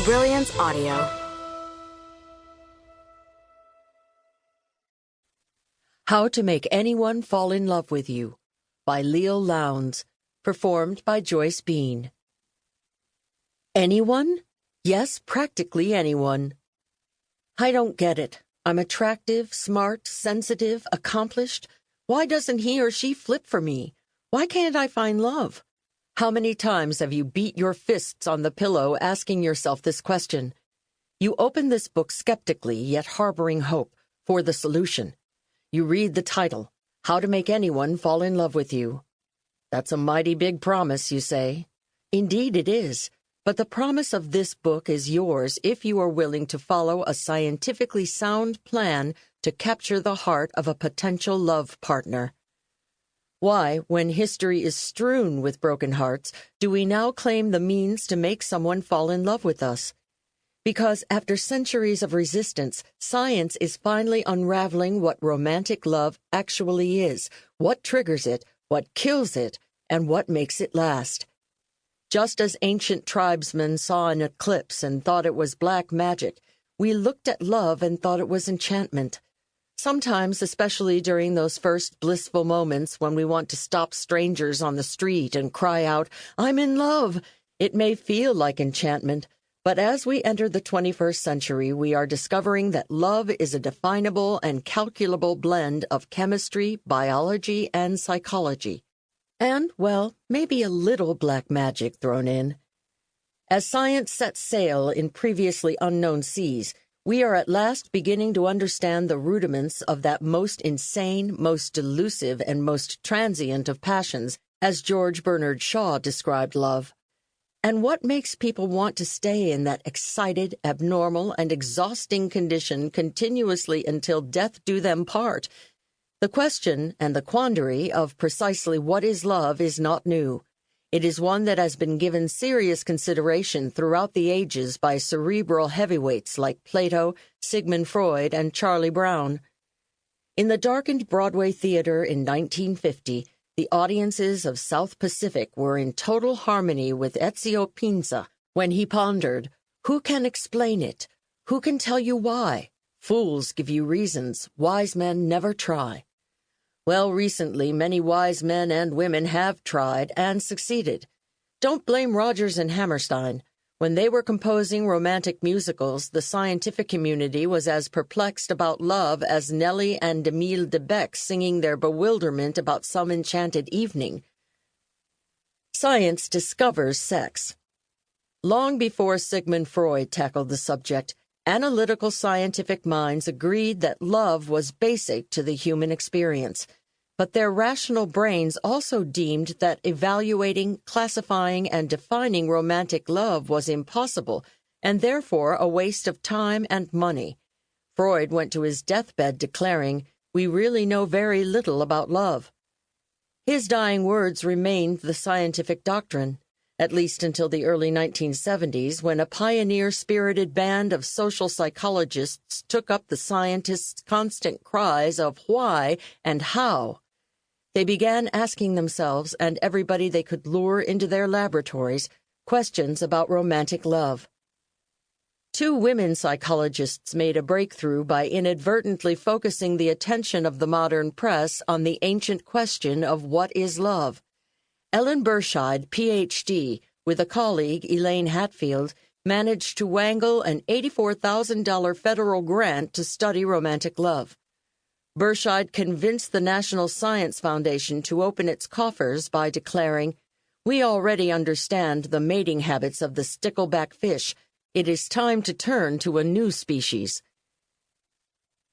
Brilliance Audio. How to Make Anyone Fall in Love with You by Leil Lowndes, performed by Joyce Bean. Anyone? Yes, practically anyone. I don't get it. I'm attractive, smart, sensitive, accomplished. Why doesn't he or she flip for me? Why can't I find love? How many times have you beat your fists on the pillow asking yourself this question? You open this book skeptically, yet harboring hope for the solution. You read the title, How to Make Anyone Fall in Love with You. That's a mighty big promise, you say. Indeed it is, but the promise of this book is yours if you are willing to follow a scientifically sound plan to capture the heart of a potential love partner. Why, when history is strewn with broken hearts, do we now claim the means to make someone fall in love with us? Because after centuries of resistance, science is finally unraveling what romantic love actually is, what triggers it, what kills it, and what makes it last. Just as ancient tribesmen saw an eclipse and thought it was black magic, we looked at love and thought it was enchantment. Sometimes, especially during those first blissful moments when we want to stop strangers on the street and cry out, "I'm in love," it may feel like enchantment. But as we enter the 21st century, we are discovering that love is a definable and calculable blend of chemistry, biology, and psychology. And, well, maybe a little black magic thrown in. As science sets sail in previously unknown seas, we are at last beginning to understand the rudiments of that most insane, most delusive, and most transient of passions, as George Bernard Shaw described love. And what makes people want to stay in that excited, abnormal, and exhausting condition continuously until death do them part? The question and the quandary of precisely what is love is not new. It is one that has been given serious consideration throughout the ages by cerebral heavyweights like Plato, Sigmund Freud, and Charlie Brown. In the darkened Broadway theater in 1950, the audiences of South Pacific were in total harmony with Ezio Pinza when he pondered, "Who can explain it? Who can tell you why? Fools give you reasons, wise men never try." Well, recently, many wise men and women have tried and succeeded. Don't blame Rodgers and Hammerstein. When they were composing romantic musicals, the scientific community was as perplexed about love as Nelly and Emile de Becq singing their bewilderment about some enchanted evening. Science discovers sex. Long before Sigmund Freud tackled the subject, analytical scientific minds agreed that love was basic to the human experience, but their rational brains also deemed that evaluating, classifying, and defining romantic love was impossible, and therefore a waste of time and money. Freud went to his deathbed declaring, "We really know very little about love." His dying words remained the scientific doctrine, at least until the early 1970s, when a pioneer-spirited band of social psychologists took up the scientists' constant cries of why and how. They began asking themselves, and everybody they could lure into their laboratories, questions about romantic love. Two women psychologists made a breakthrough by inadvertently focusing the attention of the modern press on the ancient question of what is love. Ellen Burscheid, Ph.D., with a colleague, Elaine Hatfield, managed to wangle an $84,000 federal grant to study romantic love. Burscheid convinced the National Science Foundation to open its coffers by declaring, "We already understand the mating habits of the stickleback fish. It is time to turn to a new species."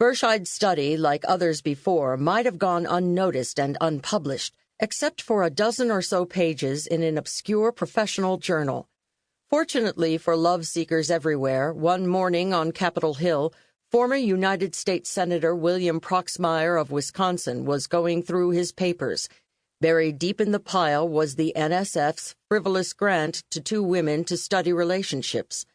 Burscheid's study, like others before, might have gone unnoticed and unpublished, except for a dozen or so pages in an obscure professional journal. Fortunately for love seekers everywhere, one morning on Capitol Hill, former United States Senator William Proxmire of Wisconsin was going through his papers. Buried deep in the pile was the NSF's frivolous grant to two women to study relationships.